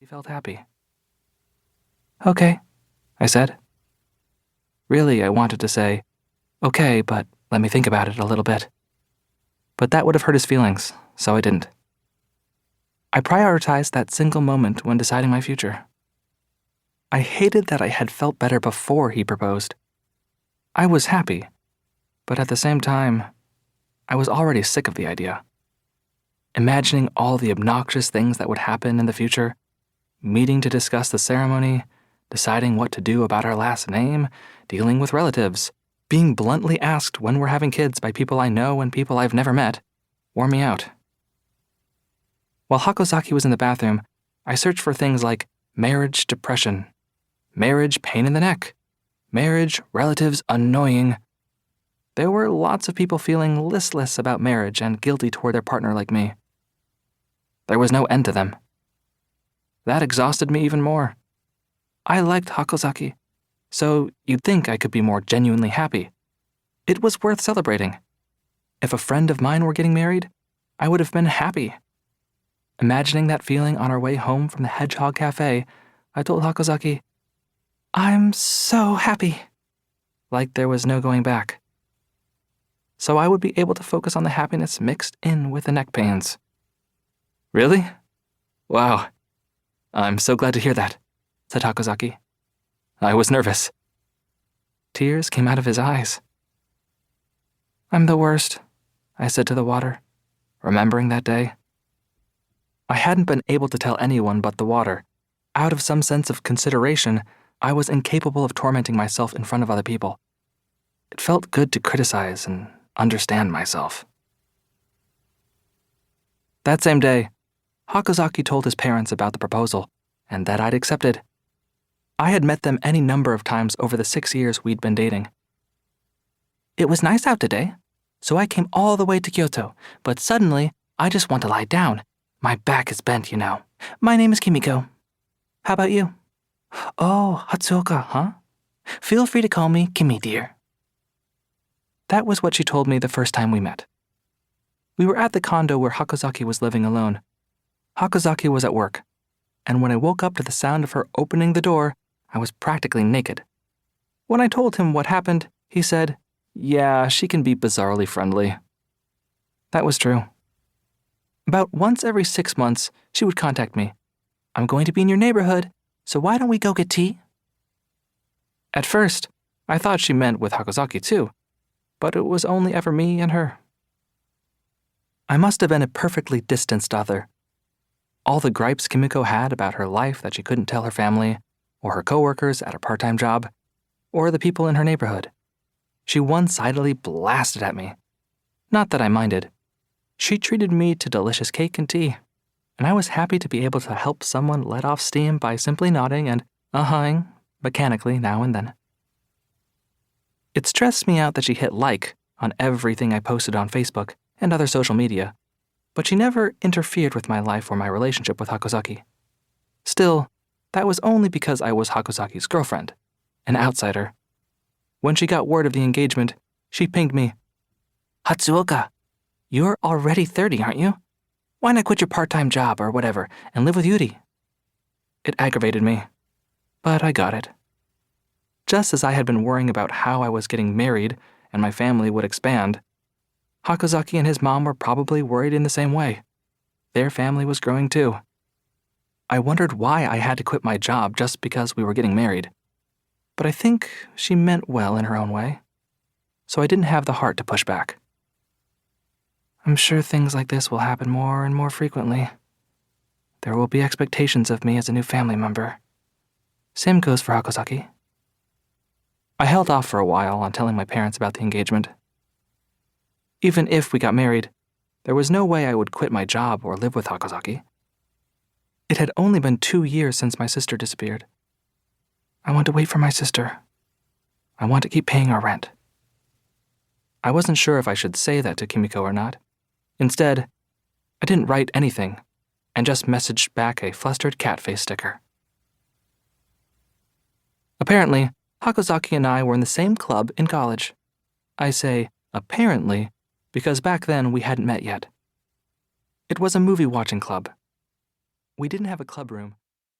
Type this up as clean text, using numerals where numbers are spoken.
He felt happy. "Okay," I said. Really, I wanted to say, "Okay, but let me think about it a little bit." But that would have hurt his feelings, so I didn't. I prioritized that single moment when deciding my future. I hated that I had felt better before he proposed. I was happy, but at the same time, I was already sick of the idea. Imagining all the obnoxious things that would happen in the future, meeting to discuss the ceremony, deciding what to do about our last name, dealing with relatives, being bluntly asked when we're having kids by people I know and people I've never met, wore me out. While Hakozaki was in the bathroom, I searched for things like marriage depression, marriage pain in the neck, marriage relatives annoying. There were lots of people feeling listless about marriage and guilty toward their partner like me. There was no end to them. That exhausted me even more. I liked Hakozaki, so you'd think I could be more genuinely happy. It was worth celebrating. If a friend of mine were getting married, I would have been happy. Imagining that feeling on our way home from the Hedgehog Cafe, I told Hakozaki, "I'm so happy," like there was no going back. So I would be able to focus on the happiness mixed in with the neck pains. "Really? Wow. I'm so glad to hear that," said Hakozaki. I was nervous. Tears came out of his eyes. "I'm the worst," I said to the water, remembering that day. I hadn't been able to tell anyone but the water. Out of some sense of consideration, I was incapable of tormenting myself in front of other people. It felt good to criticize and understand myself. That same day, Hakozaki told his parents about the proposal and that I'd accepted. I had met them any number of times over the 6 years we'd been dating. "It was nice out today, so I came all the way to Kyoto, but suddenly I just want to lie down. My back is bent, you know. My name is Kimiko. How about you?" "Oh, Hatsuoka, huh? Feel free to call me Kimi, dear." That was what she told me the first time we met. We were at the condo where Hakozaki was living alone. Hakozaki was at work, and when I woke up to the sound of her opening the door, I was practically naked. When I told him what happened, he said, "Yeah, she can be bizarrely friendly." That was true. About once every 6 months, she would contact me. "I'm going to be in your neighborhood, so why don't we go get tea?" At first, I thought she meant with Hakozaki too, but it was only ever me and her. I must have been a perfectly distanced other. All the gripes Kimiko had about her life that she couldn't tell her family, or her coworkers at her part-time job, or the people in her neighborhood. She one-sidedly blasted at me. Not that I minded. She treated me to delicious cake and tea, and I was happy to be able to help someone let off steam by simply nodding and uh-hahing mechanically now and then. It stressed me out that she hit like on everything I posted on Facebook and other social media, but she never interfered with my life or my relationship with Hakozaki. Still, that was only because I was Hakozaki's girlfriend, an outsider. When she got word of the engagement, she pinged me. "Hatsuoka, you're already 30, aren't you? Why not quit your part-time job or whatever and live with Yuri?" It aggravated me, but I got it. Just as I had been worrying about how I was getting married and my family would expand, Hakozaki and his mom were probably worried in the same way. Their family was growing too. I wondered why I had to quit my job just because we were getting married. But I think she meant well in her own way, so I didn't have the heart to push back. "I'm sure things like this will happen more and more frequently. There will be expectations of me as a new family member. Same goes for Hakozaki." I held off for a while on telling my parents about the engagement. Even if we got married, there was no way I would quit my job or live with Hakozaki. It had only been 2 years since my sister disappeared. I want to wait for my sister. I want to keep paying our rent. I wasn't sure if I should say that to Kimiko or not. Instead, I didn't write anything and just messaged back a flustered cat face sticker. Apparently, Hakozaki and I were in the same club in college. I say apparently because back then we hadn't met yet. It was a movie-watching club. We didn't have a club room,